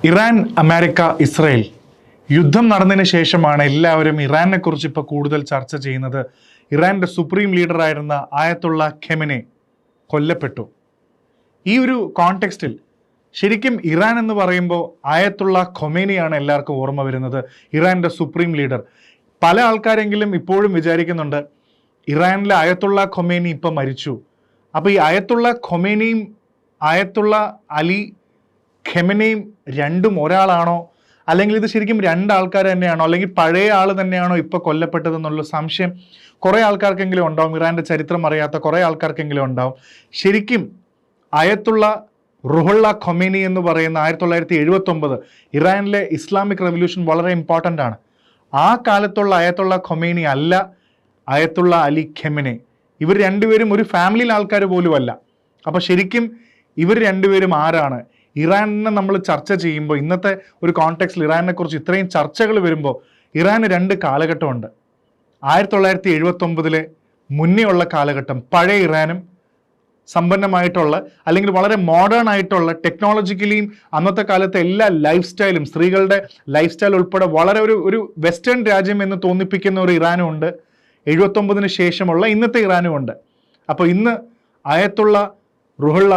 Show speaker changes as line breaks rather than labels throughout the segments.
Iran, America, Israel യുദ്ധം നടന്നതിന് ശേഷമാണ് എല്ലാവരും ഇറാനെ കുറിച്ച് ഇപ്പോൾ കൂടുതൽ ചർച്ച ചെയ്യുന്നത്. ഇറാൻ്റെ സുപ്രീം ലീഡറായിരുന്ന ആയത്തുള്ള ഖെമനെ കൊല്ലപ്പെട്ടു. ഈ ഒരു കോണ്ടെക്സ്റ്റിൽ ശരിക്കും ഇറാൻ എന്ന് പറയുമ്പോൾ ആയത്തുള്ള ഖൊമേനിയാണ് എല്ലാവർക്കും ഓർമ്മ വരുന്നത്, ഇറാൻ്റെ സുപ്രീം ലീഡർ. പല ആൾക്കാരെങ്കിലും ഇപ്പോഴും വിചാരിക്കുന്നുണ്ട് ഇറാനിലെ ആയത്തുള്ള ഖൊമേനി ഇപ്പം മരിച്ചു. അപ്പോൾ ഈ ആയത്തുള്ള ഖൊമേനിയും ആയത്തുള്ള അലി ഖെമനെയും രണ്ടും ഒരാളാണോ, അല്ലെങ്കിൽ ഇത് ശരിക്കും രണ്ടാൾക്കാർ തന്നെയാണോ, അല്ലെങ്കിൽ പഴയ ആൾ തന്നെയാണോ ഇപ്പോൾ കൊല്ലപ്പെട്ടതെന്നുള്ള സംശയം കുറേ ആൾക്കാർക്കെങ്കിലും ഉണ്ടാവും. ഇറാൻ്റെ ചരിത്രം അറിയാത്ത കുറേ ആൾക്കാർക്കെങ്കിലും ഉണ്ടാവും. ശരിക്കും ആയത്തുള്ള റുഹുള്ള ഖൊമേനി എന്ന് പറയുന്ന 1979 ഇറാനിലെ ഇസ്ലാമിക് റെവല്യൂഷൻ വളരെ ഇമ്പോർട്ടൻ്റ് ആണ്. ആ കാലത്തുള്ള ആയത്തുള്ള ഖൊമേനി അല്ല ആയത്തുള്ള അലി ഖെമനെ. ഇവർ രണ്ടുപേരും ഒരു ഫാമിലിയിലെ ആൾക്കാർ പോലുമല്ല. അപ്പോൾ ശരിക്കും ഇവർ രണ്ടുപേരും ആരാണ്? ഇറാനിനെ നമ്മൾ ചർച്ച ചെയ്യുമ്പോൾ ഇന്നത്തെ ഒരു കോണ്ടെക്സ്റ്റിൽ ഇറാനെ കുറിച്ച് ഇത്രയും ചർച്ചകൾ വരുമ്പോൾ ഇറാന് രണ്ട് കാലഘട്ടമുണ്ട്. 1979 മുന്നേ ഉള്ള കാലഘട്ടം, പഴയ ഇറാനും സമ്പന്നമായിട്ടുള്ള അല്ലെങ്കിൽ വളരെ മോഡേൺ ആയിട്ടുള്ള ടെക്നോളജിക്കലിയും അന്നത്തെ കാലത്തെ എല്ലാ ലൈഫ് സ്റ്റൈലും, സ്ത്രീകളുടെ ലൈഫ് സ്റ്റൈൽ ഉൾപ്പെടെ വളരെ ഒരു വെസ്റ്റേൺ രാജ്യം എന്ന് തോന്നിപ്പിക്കുന്ന ഒരു ഇറാനും ഉണ്ട്. 79 ശേഷമുള്ള ഇന്നത്തെ ഇറാനും ഉണ്ട്. അപ്പോൾ ഇന്ന് ആയത്തുള്ള റുഹുള്ള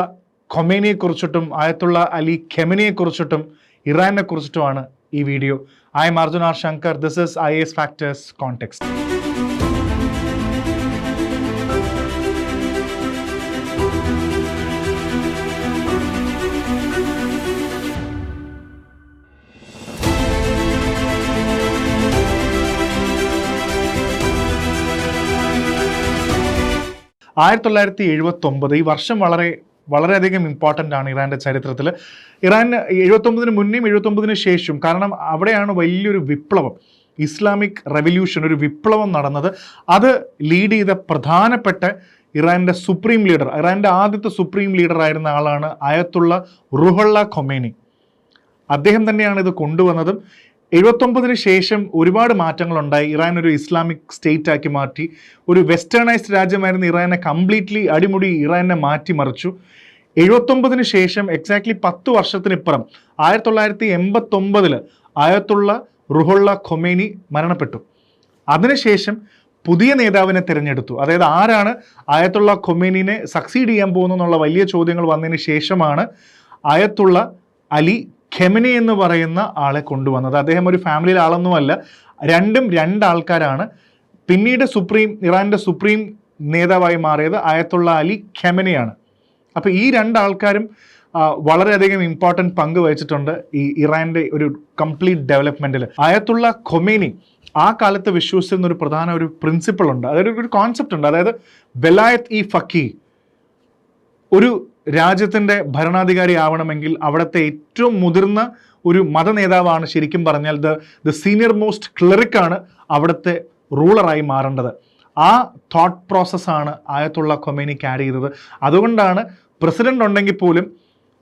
ഖൊമേനിയെ കുറിച്ചിട്ടും ആയത്തുള്ള അലി ഖെമനിയെ കുറിച്ചിട്ടും ഇറാനെ കുറിച്ചിട്ടുമാണ് ഈ video. I am Arjun R Shankar. This is IAS factors context. ഈ വർഷം വളരെയധികം ഇമ്പോർട്ടൻ്റ് ആണ് ഇറാൻ്റെ ചരിത്രത്തിൽ. ഇറാൻ 79 മുന്നേയും 79 ശേഷവും, കാരണം അവിടെയാണ് വലിയൊരു വിപ്ലവം, ഇസ്ലാമിക് റെവല്യൂഷൻ, ഒരു വിപ്ലവം നടന്നത്. അത് ലീഡ് ചെയ്ത പ്രധാനപ്പെട്ട ഇറാൻ്റെ സുപ്രീം ലീഡർ, ഇറാൻ്റെ ആദ്യത്തെ സുപ്രീം ലീഡർ ആയിരുന്ന ആളാണ് ആയത്തുള്ള റുഹുള്ള ഖൊമേനി. അദ്ദേഹം തന്നെയാണ് ഇത് കൊണ്ടുവന്നതും. 79 ശേഷം ഒരുപാട് മാറ്റങ്ങളുണ്ടായി. ഇറാൻ ഒരു ഇസ്ലാമിക് സ്റ്റേറ്റ് ആക്കി മാറ്റി. ഒരു വെസ്റ്റേണൈസ്ഡ് രാജ്യമായിരുന്ന ഇറാനെ കംപ്ലീറ്റ്ലി അടിമുടി ഇറാനെ മാറ്റിമറിച്ചു. 79 ശേഷം എക്സാക്ട്ലി 10 വർഷത്തിനിപ്പുറം 1989 ആയത്തുള്ള റുഹുള്ള ഖൊമേനി മരണപ്പെട്ടു. അതിനുശേഷം പുതിയ നേതാവിനെ തിരഞ്ഞെടുത്തു. അതായത് ആരാണ് ആയത്തുള്ള ഖൊമേനിനെ സക്സീഡ് ചെയ്യാൻ പോകുന്നു എന്നുള്ള വലിയ ചോദ്യങ്ങൾ വന്നതിന് ശേഷമാണ് ആയത്തുള്ള അലി ഖെമനി എന്ന് പറയുന്ന ആളെ കൊണ്ടുവന്നത്. അദ്ദേഹം ഒരു ഫാമിലിയിലെ ആളൊന്നുമല്ല, രണ്ടും രണ്ടാൾക്കാരാണ്. പിന്നീട് ഇറാൻ്റെ സുപ്രീം നേതാവായി മാറിയത് ആയത്തുള്ള അലി ഖെമനിയാണ്. അപ്പോൾ ഈ രണ്ടാൾക്കാരും വളരെയധികം ഇമ്പോർട്ടൻറ്റ് പങ്ക് വഹിച്ചിട്ടുണ്ട് ഈ ഇറാൻ്റെ ഒരു കംപ്ലീറ്റ് ഡെവലപ്മെൻറ്റിൽ. ആയത്തുള്ള ഖൊമേനി ആ കാലത്ത് വിശ്വസിച്ചിരുന്ന ഒരു പ്രധാന ഒരു പ്രിൻസിപ്പിൾ ഉണ്ട്, അതായത് ഒരു കോൺസെപ്റ്റ് ഉണ്ട്, അതായത് വെലായത്ത് ഇ ഫക്കി. ഒരു രാജ്യത്തിൻ്റെ ഭരണാധികാരി ആവണമെങ്കിൽ അവിടുത്തെ ഏറ്റവും മുതിർന്ന ഒരു മത നേതാവാണ് ശരിക്കും പറഞ്ഞാൽ ദ സീനിയർ മോസ്റ്റ് ക്ലറിക്കാണ് അവിടുത്തെ റൂളറായി മാറേണ്ടത്. ആ തോട്ട് പ്രോസസ്സാണ് ആയത്തുള്ള ഖൊമേനി ക്യാരി ചെയ്തത്. അതുകൊണ്ടാണ് പ്രസിഡന്റ് ഉണ്ടെങ്കിൽ പോലും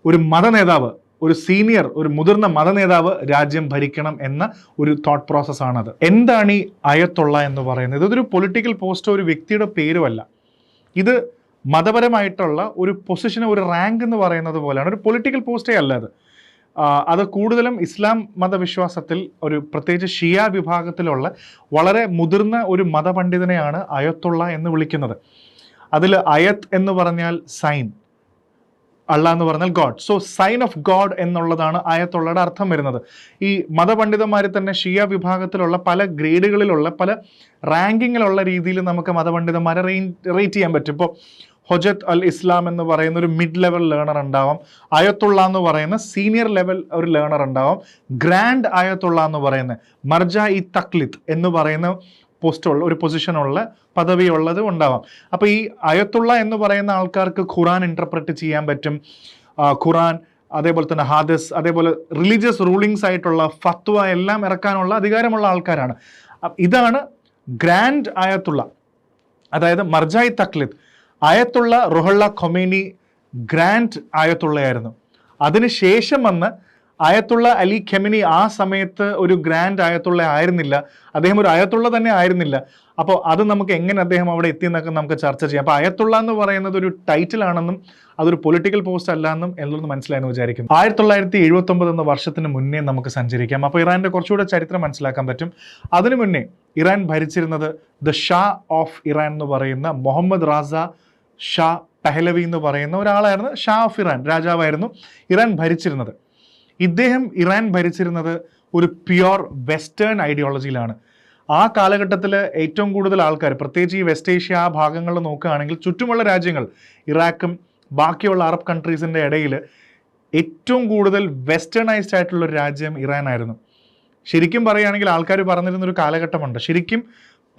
ഒരു മത നേതാവ്, ഒരു സീനിയർ, ഒരു മുതിർന്ന മത നേതാവ് രാജ്യം ഭരിക്കണം എന്ന ഒരു തോട്ട് പ്രോസസ്സാണത്. എന്താണ് ഈ ആയത്തുള്ള എന്ന് പറയുന്നത്? ഇതൊരു പൊളിറ്റിക്കൽ പോസ്റ്റോ ഒരു വ്യക്തിയുടെ പേരുമല്ല. ഇത് മതപരമായിട്ടുള്ള ഒരു പൊസിഷന്, ഒരു റാങ്ക് എന്ന് പറയുന്നത് പോലെയാണ്. ഒരു പൊളിറ്റിക്കൽ പോസ്റ്റേ അല്ല അത് കൂടുതലും ഇസ്ലാം മതവിശ്വാസത്തിൽ ഒരു പ്രത്യേകിച്ച് ഷിയ വിഭാഗത്തിലുള്ള വളരെ മുതിർന്ന ഒരു മതപണ്ഡിതനെയാണ് അയത്തുള്ള എന്ന് വിളിക്കുന്നത്. അതിൽ അയത്ത് എന്ന് പറഞ്ഞാൽ സൈൻ, അള്ളാഹ് എന്ന് പറഞ്ഞാൽ God. So sine of God എന്നുള്ളതാണ് ആയത്തുള്ളയുടെ അർത്ഥം വരുന്നത്. ഈ മതപണ്ഡിതന്മാരിൽ തന്നെ ഷിയ വിഭാഗത്തിലുള്ള പല ഗ്രേഡുകളിലുള്ള പല റാങ്കിങ്ങിലുള്ള രീതിയിൽ നമുക്ക് മതപണ്ഡിതന്മാരെ റേറ്റ് ചെയ്യാൻ പറ്റും. ഇപ്പോൾ ഹൊജത്ത് അൽ ഇസ്ലാം എന്ന് പറയുന്ന ഒരു മിഡ് ലെവൽ ലേണർ ഉണ്ടാവാം, ആയത്തുള്ള എന്ന് പറയുന്ന സീനിയർ ലെവൽ ഒരു ലേണർ ഉണ്ടാവാം, ഗ്രാൻഡ് ആയത്തുള്ള എന്ന് പറയുന്ന മർജ ഇ തക്ലിത്ത് എന്ന് പറയുന്ന പോസ്റ്റുള്ള ഒരു പൊസിഷനുള്ള പദവിയുള്ളത് ഉണ്ടാവാം. അപ്പോൾ ഈ അയത്തുള്ള എന്ന് പറയുന്ന ആൾക്കാർക്ക് ഖുറാൻ ഇൻ്റർപ്രറ്റ് ചെയ്യാൻ പറ്റും, ഖുറാൻ, അതേപോലെ തന്നെ ഹാദിസ്, അതേപോലെ റിലീജിയസ് റൂളിങ്സ് ആയിട്ടുള്ള ഫത്വ എല്ലാം ഇറക്കാനുള്ള അധികാരമുള്ള ആൾക്കാരാണ്. ഇതാണ് ഗ്രാൻഡ് ആയത്തുള്ള, അതായത് മർജായി തക്ലിത്ത്. ആയത്തുള്ള റുഹുള്ള ഖൊമേനി ഗ്രാൻഡ് ആയത്തുള്ളയായിരുന്നു. അതിനുശേഷം വന്ന് ആയത്തുള്ള അലി ഖെമിനി ആ സമയത്ത് ഒരു ഗ്രാൻഡ് ആയത്തുള്ള ആയിരുന്നില്ല, അദ്ദേഹം ഒരു ആയത്തുള്ള തന്നെ ആയിരുന്നില്ല. അപ്പോൾ അത് നമുക്ക് എങ്ങനെ അദ്ദേഹം അവിടെ എത്തിയെന്നൊക്കെ നമുക്ക് ചർച്ച ചെയ്യാം. അപ്പോൾ ആയത്തുള്ള എന്ന് പറയുന്നത് ഒരു ടൈറ്റിൽ ആണെന്നും അതൊരു പൊളിറ്റിക്കൽ പോസ്റ്റ് അല്ല എന്നുള്ളത് മനസ്സിലായെന്ന് വിചാരിക്കും. 1979 എന്ന വർഷത്തിന് മുന്നേ നമുക്ക് സഞ്ചരിക്കാം. അപ്പോൾ ഇറാന്റെ കുറച്ചുകൂടെ ചരിത്രം മനസ്സിലാക്കാൻ പറ്റും. അതിനു മുന്നേ ഇറാൻ ഭരിച്ചിരുന്നത് ദ ഷാ ഓഫ് ഇറാൻ എന്ന് പറയുന്ന മുഹമ്മദ് റാസ ഷാ പെഹ്ലവി എന്ന് പറയുന്ന ഒരാളായിരുന്നു. ഷാ ഓഫ് ഇറാൻ, രാജാവായിരുന്നു ഇറാൻ ഭരിച്ചിരുന്നത്. ഇദ്ദേഹം ഇറാൻ ഭരിച്ചിരുന്നത് ഒരു പ്യുവർ വെസ്റ്റേൺ ഐഡിയോളജിയിലാണ്. ആ കാലഘട്ടത്തിൽ ഏറ്റവും കൂടുതൽ ആൾക്കാർ, പ്രത്യേകിച്ച് ഈ വെസ്റ്റ് ഏഷ്യ ആ ഭാഗങ്ങളിൽ നോക്കുകയാണെങ്കിൽ ചുറ്റുമുള്ള രാജ്യങ്ങൾ, ഇറാഖും ബാക്കിയുള്ള അറബ് കൺട്രീസിൻ്റെ ഇടയിൽ ഏറ്റവും കൂടുതൽ വെസ്റ്റേണൈസ്ഡ് ആയിട്ടുള്ളൊരു രാജ്യം ഇറാനായിരുന്നു. ശരിക്കും പറയുകയാണെങ്കിൽ ആൾക്കാർ പറഞ്ഞിരുന്നൊരു കാലഘട്ടമുണ്ട്, ശരിക്കും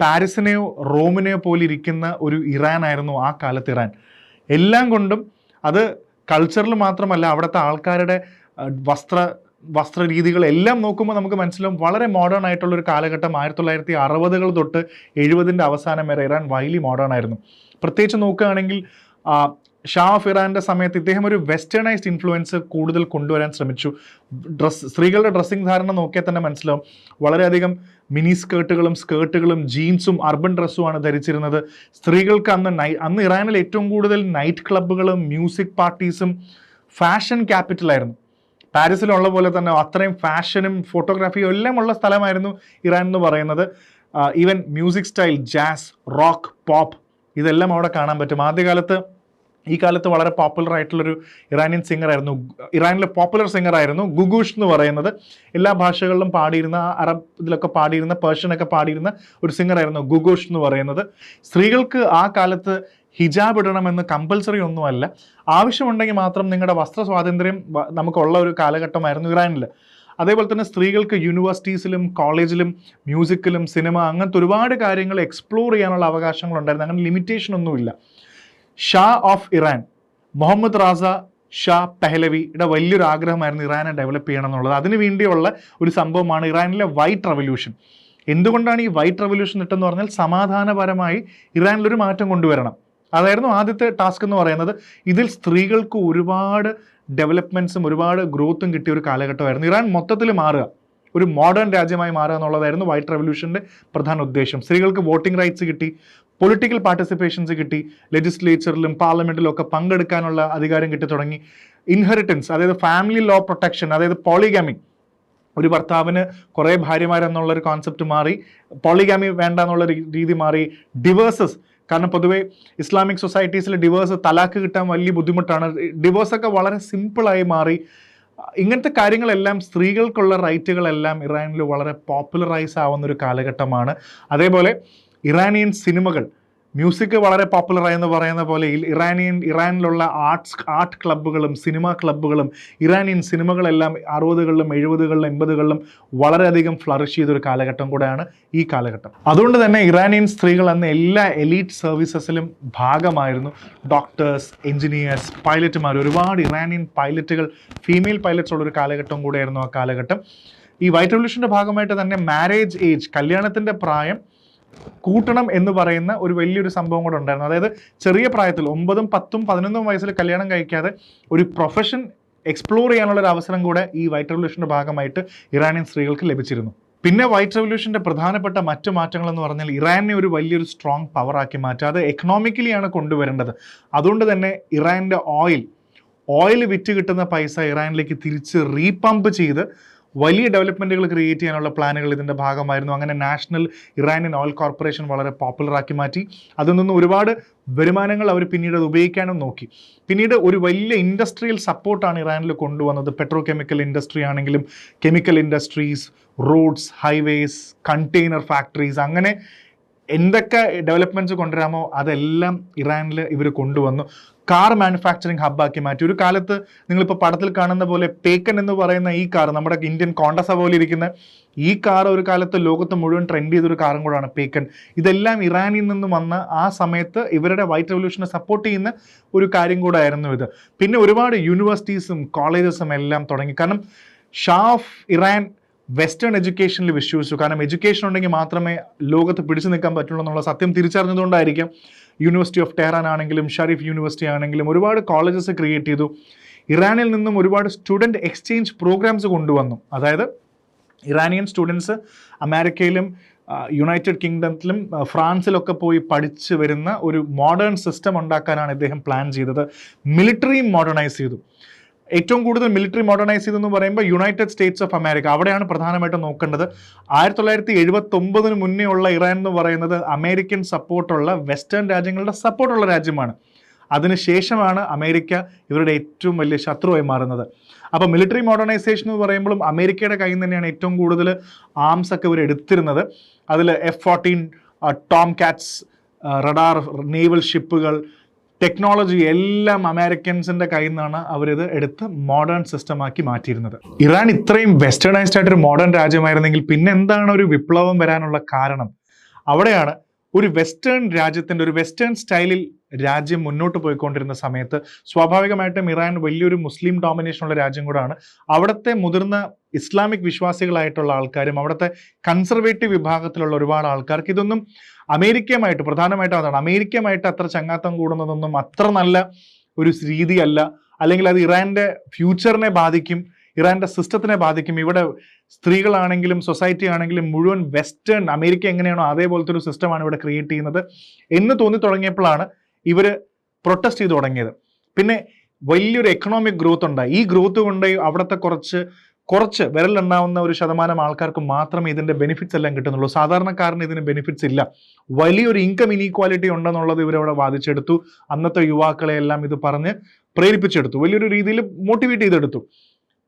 പാരീസിനെയോ റോമിനെയോ പോലെ ഇരിക്കുന്ന ഒരു ഇറാനായിരുന്നു ആ കാലത്ത് ഇറാൻ. എല്ലാം കൊണ്ടും അത് കൾച്ചറിൽ മാത്രമല്ല, അവിടുത്തെ ആൾക്കാരുടെ വസ്ത്ര രീതികൾ എല്ലാം നോക്കുമ്പോൾ നമുക്ക് മനസ്സിലാവും വളരെ മോഡേൺ ആയിട്ടുള്ളൊരു കാലഘട്ടം. 1960-കൾ തൊട്ട് 70-ന്റെ അവസാനം വരെ ഇറാൻ വൈലി മോഡേൺ ആയിരുന്നു. പ്രത്യേകിച്ച് നോക്കുകയാണെങ്കിൽ ഷാ ഓഫ് ഇറാൻ്റെ സമയത്ത് ഇദ്ദേഹം ഒരു വെസ്റ്റേണൈസ്ഡ് ഇൻഫ്ലുവൻസ് കൂടുതൽ കൊണ്ടുവരാൻ ശ്രമിച്ചു. സ്ത്രീകളുടെ ഡ്രസ്സിംഗ് ധാരണ നോക്കിയാൽ തന്നെ മനസ്സിലാവും. വളരെയധികം മിനി സ്കേർട്ടുകളും ജീൻസും അർബൻ ഡ്രസ്സുമാണ് ധരിച്ചിരുന്നത്. സ്ത്രീകൾക്ക് അന്ന് ഇറാനിൽ ഏറ്റവും കൂടുതൽ നൈറ്റ് ക്ലബ്ബുകളും മ്യൂസിക് പാർട്ടീസും ഫാഷൻ ക്യാപിറ്റലായിരുന്നു. പാരീസിലുള്ള പോലെ തന്നെ അത്രയും ഫാഷനും ഫോട്ടോഗ്രാഫിയും എല്ലാം ഉള്ള സ്ഥലമായിരുന്നു ഇറാൻ എന്ന് പറയുന്നത്. Even music style, jazz, rock, pop ഇതെല്ലാം അവിടെ കാണാൻ പറ്റും. ഈ കാലത്ത് വളരെ പോപ്പുലർ ആയിട്ടുള്ളൊരു ഇറാനിയൻ സിംഗറായിരുന്നു, ഇറാനിലെ പോപ്പുലർ സിംഗറായിരുന്നു ഗുഗൂഷ് എന്ന് പറയുന്നത്. എല്ലാ ഭാഷകളിലും പാടിയിരുന്ന, അറബ് ഇതിലൊക്കെ പാടിയിരുന്ന, പേർഷ്യനൊക്കെ പാടിയിരുന്ന ഒരു സിംഗറായിരുന്നു ഗുഗൂഷ് എന്ന് പറയുന്നത്. സ്ത്രീകൾക്ക് ആ കാലത്ത് ഹിജാബ് ഇടണമെന്ന് കമ്പൽസറി ഒന്നുമല്ല, ആവശ്യമുണ്ടെങ്കിൽ മാത്രം നിങ്ങളുടെ വസ്ത്ര സ്വാതന്ത്ര്യം നമുക്കുള്ള ഒരു കാലഘട്ടമായിരുന്നു ഇറാനിൽ. അതേപോലെ തന്നെ സ്ത്രീകൾക്ക് യൂണിവേഴ്സിറ്റീസിലും കോളേജിലും മ്യൂസിക്കിലും സിനിമ അങ്ങനത്തെ ഒരുപാട് കാര്യങ്ങൾ എക്സ്പ്ലോർ ചെയ്യാനുള്ള അവകാശങ്ങളുണ്ടായിരുന്നു. അങ്ങനെ ലിമിറ്റേഷൻ ഒന്നുമില്ല. ഷാ ഓഫ് ഇറാൻ മുഹമ്മദ് റാസ ഷാ പെഹ്ലവിയുടെ വലിയൊരു ആഗ്രഹമായിരുന്നു ഇറാനെ ഡെവലപ്പ് ചെയ്യണം എന്നുള്ളത്. അതിനു വേണ്ടിയുള്ള ഒരു സംഭവമാണ് ഇറാനിലെ വൈറ്റ് റവല്യൂഷൻ. എന്തുകൊണ്ടാണ് ഈ വൈറ്റ് റവല്യൂഷൻ ഇട്ടെന്ന് പറഞ്ഞാൽ സമാധാനപരമായി ഇറാനിലൊരു മാറ്റം കൊണ്ടുവരണം. അതായിരുന്നു ആദ്യത്തെ ടാസ്ക് എന്ന് പറയുന്നത്. ഇതിൽ സ്ത്രീകൾക്ക് ഒരുപാട് ഡെവലപ്മെൻറ്റ്സും ഒരുപാട് ഗ്രോത്തും കിട്ടിയ ഒരു കാലഘട്ടമായിരുന്നു. ഇറാൻ മൊത്തത്തിൽ മാറുക, ഒരു മോഡേൺ രാജ്യമായി മാറുക എന്നുള്ളതായിരുന്നു വൈറ്റ് റവല്യൂഷൻ്റെ പ്രധാന ഉദ്ദേശം. സ്ത്രീകൾക്ക് വോട്ടിംഗ് റൈറ്റ്സ് കിട്ടി, പൊളിറ്റിക്കൽ പാർട്ടിസിപ്പേഷൻസ് കിട്ടി, ലെജിസ്ലേച്ചറിലും പാർലമെൻറ്റിലും ഒക്കെ പങ്കെടുക്കാനുള്ള അധികാരം കിട്ടി തുടങ്ങി. ഇൻഹെറിറ്റൻസ്, അതായത് ഫാമിലി ലോ പ്രൊട്ടക്ഷൻ, അതായത് പോളിഗാമി, ഒരു ഭർത്താവിന് കുറേ ഭാര്യമാരെന്നുള്ളൊരു കോൺസെപ്റ്റ് മാറി, പോളിഗാമി വേണ്ട എന്നുള്ള രീതി മാറി. ഡിവേഴ്സസ്, കാരണം പൊതുവെ ഇസ്ലാമിക് സൊസൈറ്റീസിൽ ഡിവേഴ്സ്, തലാക്ക് കിട്ടാൻ വലിയ ബുദ്ധിമുട്ടാണ്. ഡിവേഴ്സൊക്കെ വളരെ സിമ്പിളായി മാറി. ഇങ്ങനത്തെ കാര്യങ്ങളെല്ലാം, സ്ത്രീകൾക്കുള്ള റൈറ്റുകളെല്ലാം ഇറാനിൽ വളരെ പോപ്പുലറൈസ് ആവുന്ന ഒരു കാലഘട്ടമാണ്. അതേപോലെ ഇറാനിയൻ സിനിമകൾ, മ്യൂസിക് വളരെ പോപ്പുലറായി എന്ന് പറയുന്ന പോലെ ഇറാനിലുള്ള ആർട്ട് ക്ലബ്ബുകളും സിനിമാ ക്ലബ്ബുകളും ഇറാനിയൻ സിനിമകളെല്ലാം 60-കളിലും 70-കളിലും 80-കളിലും വളരെയധികം ഫ്ലറിഷ് ചെയ്തൊരു കാലഘട്ടം കൂടെയാണ് ഈ കാലഘട്ടം. അതുകൊണ്ട് തന്നെ ഇറാനിയൻ സ്ത്രീകൾ അന്ന് എല്ലാ എലീറ്റ് സർവീസസിലും ഭാഗമായിരുന്നു. ഡോക്ടേഴ്സ്, എഞ്ചിനീയേഴ്സ്, പൈലറ്റുമാർ, ഒരുപാട് ഇറാനിയൻ പൈലറ്റുകൾ, ഫീമെയിൽ പൈലറ്റ്സ് ഉള്ളൊരു കാലഘട്ടം കൂടെയായിരുന്നു ആ കാലഘട്ടം. ഈ വൈറ്റ് റവല്യൂഷൻ്റെ ഭാഗമായിട്ട് തന്നെ മാരേജ് ഏജ്, കല്യാണത്തിൻ്റെ പ്രായം കൂട്ടണം എന്ന് പറയുന്ന ഒരു വലിയൊരു സംഭവം കൂടെ ഉണ്ടായിരുന്നു. അതായത് ചെറിയ പ്രായത്തിൽ 9, 10, 11 വയസ്സിൽ കല്യാണം കഴിക്കാതെ ഒരു പ്രൊഫഷൻ എക്സ്പ്ലോർ ചെയ്യാനുള്ള ഒരു അവസരം കൂടെ ഈ വൈറ്റ് റവല്യൂഷൻ്റെ ഭാഗമായിട്ട് ഇറാനിയൻ സ്ത്രീകൾക്ക് ലഭിച്ചിരുന്നു. പിന്നെ വൈറ്റ് റവല്യൂഷൻ്റെ പ്രധാനപ്പെട്ട മറ്റു മാറ്റങ്ങൾ എന്ന് പറഞ്ഞാൽ ഇറാനെ ഒരു വലിയൊരു സ്ട്രോങ് പവറാക്കി മാറ്റുക. അത് എക്കണോമിക്കലിയാണ് കൊണ്ടുവരേണ്ടത്. അതുകൊണ്ട് തന്നെ ഇറാൻ്റെ ഓയിൽ വിറ്റ് കിട്ടുന്ന പൈസ ഇറാനിലേക്ക് തിരിച്ച് റീപമ്പ് ചെയ്ത് വലിയ ഡെവലപ്മെൻറ്റുകൾ ക്രിയേറ്റ് ചെയ്യാനുള്ള പ്ലാനുകൾ ഇതിൻ്റെ ഭാഗമായിരുന്നു. അങ്ങനെ നാഷണൽ ഇറാനിയൻ ഓയിൽ കോർപ്പറേഷൻ വളരെ പോപ്പുലറാക്കി മാറ്റി. അതിൽ നിന്ന് ഒരുപാട് വരുമാനങ്ങൾ അവർ പിന്നീട് അത് ഉപയോഗിക്കാനും നോക്കി. പിന്നീട് ഒരു വലിയ ഇൻഡസ്ട്രിയൽ സപ്പോർട്ടാണ് ഇറാനിൽ കൊണ്ടുവന്നത്. പെട്രോ കെമിക്കൽ ഇൻഡസ്ട്രി ആണെങ്കിലും, chemical industries, roads, highways, container factories, അങ്ങനെ എന്തൊക്കെ ഡെവലപ്മെൻറ്റ്സ് കൊണ്ടുവരാമോ അതെല്ലാം ഇറാനിൽ ഇവർ കൊണ്ടുവന്നു. കാർ മാനുഫാക്ചറിങ് ഹബ്ബാക്കി മാറ്റി. ഒരു കാലത്ത് നിങ്ങളിപ്പോൾ പടത്തിൽ കാണുന്ന പോലെ പേക്കൻ എന്ന് പറയുന്ന ഈ കാർ, നമ്മുടെ ഇന്ത്യൻ കോണ്ടസ പോലെ ഇരിക്കുന്ന ഈ കാർ ഒരു കാലത്ത് ലോകത്ത് മുഴുവൻ ട്രെൻഡ് ചെയ്തൊരു കാറും കൂടാണ് പേക്കൻ. ഇതെല്ലാം ഇറാനിൽ നിന്ന് വന്ന ആ സമയത്ത് ഇവരുടെ വൈറ്റ് റവല്യൂഷനെ സപ്പോർട്ട് ചെയ്യുന്ന ഒരു കാര്യം കൂടെ ആയിരുന്നു ഇത്. പിന്നെ ഒരുപാട് യൂണിവേഴ്സിറ്റീസും കോളേജസും എല്ലാം തുടങ്ങി. കാരണം ഷാ ഓഫ് ഇറാൻ വെസ്റ്റേൺ എഡ്യൂക്കേഷനിൽ വിശ്വസിച്ചു. കാരണം എഡ്യൂക്കേഷൻ ഉണ്ടെങ്കിൽ മാത്രമേ ലോകത്ത് പിടിച്ചു നിൽക്കാൻ പറ്റുള്ളൂ എന്നുള്ള സത്യം തിരിച്ചറിഞ്ഞതുകൊണ്ടായിരിക്കാം യൂണിവേഴ്സിറ്റി ഓഫ് ടെഹ്റാൻ ആണെങ്കിലും ഷരീഫ് യൂണിവേഴ്സിറ്റി ആണെങ്കിലും ഒരുപാട് കോളേജസ് ക്രിയേറ്റ് ചെയ്തു. ഇറാനിൽ നിന്നും ഒരുപാട് സ്റ്റുഡൻറ്റ് എക്സ്ചേഞ്ച് പ്രോഗ്രാംസ് കൊണ്ടുവന്നു. അതായത് ഇറാനിയൻ സ്റ്റുഡൻസ് അമേരിക്കയിലും യുണൈറ്റഡ് കിങ്ഡത്തിലും ഫ്രാൻസിലൊക്കെ പോയി പഠിച്ചു വരുന്ന ഒരു മോഡേൺ സിസ്റ്റം ഉണ്ടാക്കാനാണ് ഇദ്ദേഹം പ്ലാൻ ചെയ്തത്. മിലിറ്ററിയും മോഡേണൈസ് ചെയ്തു. ഏറ്റവും കൂടുതൽ മിലിറ്ററി മോഡേണൈസ് ചെയ്തെന്ന് പറയുമ്പോൾ യുണൈറ്റഡ് സ്റ്റേറ്റ്സ് ഓഫ് അമേരിക്ക, അവിടെയാണ് പ്രധാനമായിട്ടും നോക്കേണ്ടത്. 1979 മുന്നേ ഉള്ള ഇറാൻ എന്ന് പറയുന്നത് അമേരിക്കൻ സപ്പോർട്ടുള്ള വെസ്റ്റേൺ രാജ്യങ്ങളുടെ സപ്പോർട്ടുള്ള രാജ്യമാണ്. അതിനുശേഷമാണ് അമേരിക്ക ഇവരുടെ ഏറ്റവും വലിയ ശത്രുവായി മാറുന്നത്. അപ്പോൾ മിലിറ്ററി മോഡേണൈസേഷൻ എന്ന് പറയുമ്പോഴും അമേരിക്കയുടെ കയ്യിൽ നിന്ന് തന്നെയാണ് ഏറ്റവും കൂടുതൽ ആംസ് ഒക്കെ ഇവർ എടുത്തിരുന്നത്. അതിൽ F-14 Tomcats, radar, naval ഷിപ്പുകൾ, ടെക്നോളജി എല്ലാം അമേരിക്കൻസിൻ്റെ കയ്യിൽ നിന്നാണ് അവരിത് എടുത്ത് മോഡേൺ സിസ്റ്റമാക്കി മാറ്റിയിരുന്നത്. ഇറാൻ ഇത്രയും വെസ്റ്റേണൈസ്ഡ് ആയിട്ടൊരു മോഡേൺ രാജ്യമായിരുന്നെങ്കിൽ പിന്നെ എന്താണ് ഒരു വിപ്ലവം വരാനുള്ള കാരണം? അവിടെയാണ് ഒരു വെസ്റ്റേൺ രാജ്യത്തിൻ്റെ, ഒരു വെസ്റ്റേൺ സ്റ്റൈലിൽ രാജ്യം മുന്നോട്ട് പോയിക്കൊണ്ടിരുന്ന സമയത്ത് സ്വാഭാവികമായിട്ടും ഇറാൻ വലിയൊരു മുസ്ലിം ഡോമിനേഷനുള്ള രാജ്യം കൂടാണ്. അവിടുത്തെ മുതിർന്ന ഇസ്ലാമിക് വിശ്വാസികളായിട്ടുള്ള ആൾക്കാരും അവിടുത്തെ കൺസർവേറ്റീവ് വിഭാഗത്തിലുള്ള ഒരുപാട് ആൾക്കാർക്ക് ഇതൊന്നും അമേരിക്കയുമായിട്ട്, പ്രധാനമായിട്ടും അതാണ്, അമേരിക്കയുമായിട്ട് അത്ര ചങ്ങാത്തം കൂടുന്നതൊന്നും അത്ര നല്ല ഒരു രീതിയല്ല. അല്ലെങ്കിൽ അത് ഇറാൻ്റെ ഫ്യൂച്ചറിനെ ബാധിക്കും, ഇറാൻ്റെ സിസ്റ്റത്തിനെ ബാധിക്കും. ഇവിടെ സ്ത്രീകളാണെങ്കിലും സൊസൈറ്റി ആണെങ്കിലും മുഴുവൻ വെസ്റ്റേൺ, അമേരിക്ക എങ്ങനെയാണോ അതേപോലത്തെ ഒരു സിസ്റ്റമാണ് ഇവിടെ ക്രിയേറ്റ് ചെയ്യുന്നത് എന്ന് തോന്നി തുടങ്ങിയപ്പോഴാണ് ഇവർ പ്രൊട്ടസ്റ്റ് ചെയ്ത് തുടങ്ങിയത്. പിന്നെ വലിയൊരു എക്കണോമിക് ഗ്രോത്ത് ഉണ്ടായി. ഈ ഗ്രോത്ത് കൊണ്ട് അവിടുത്തെ കുറച്ച് വിരലുണ്ടാവുന്ന ഒരു ശതമാനം ആൾക്കാർക്ക് മാത്രമേ ഇതിൻ്റെ ബെനിഫിറ്റ്സ് എല്ലാം കിട്ടുന്നുള്ളൂ. സാധാരണക്കാരന് ഇതിന് ബെനിഫിറ്റ്സ് ഇല്ല. വലിയൊരു ഇൻകം ഇനീക്വാലിറ്റി ഉണ്ടെന്നുള്ളത് ഇവരവിടെ വാദിച്ചെടുത്തു. അന്നത്തെ യുവാക്കളെ എല്ലാം ഇത് പറഞ്ഞ് പ്രേരിപ്പിച്ചെടുത്തു, വലിയൊരു രീതിയിൽ മോട്ടിവേറ്റ് ചെയ്തെടുത്തു.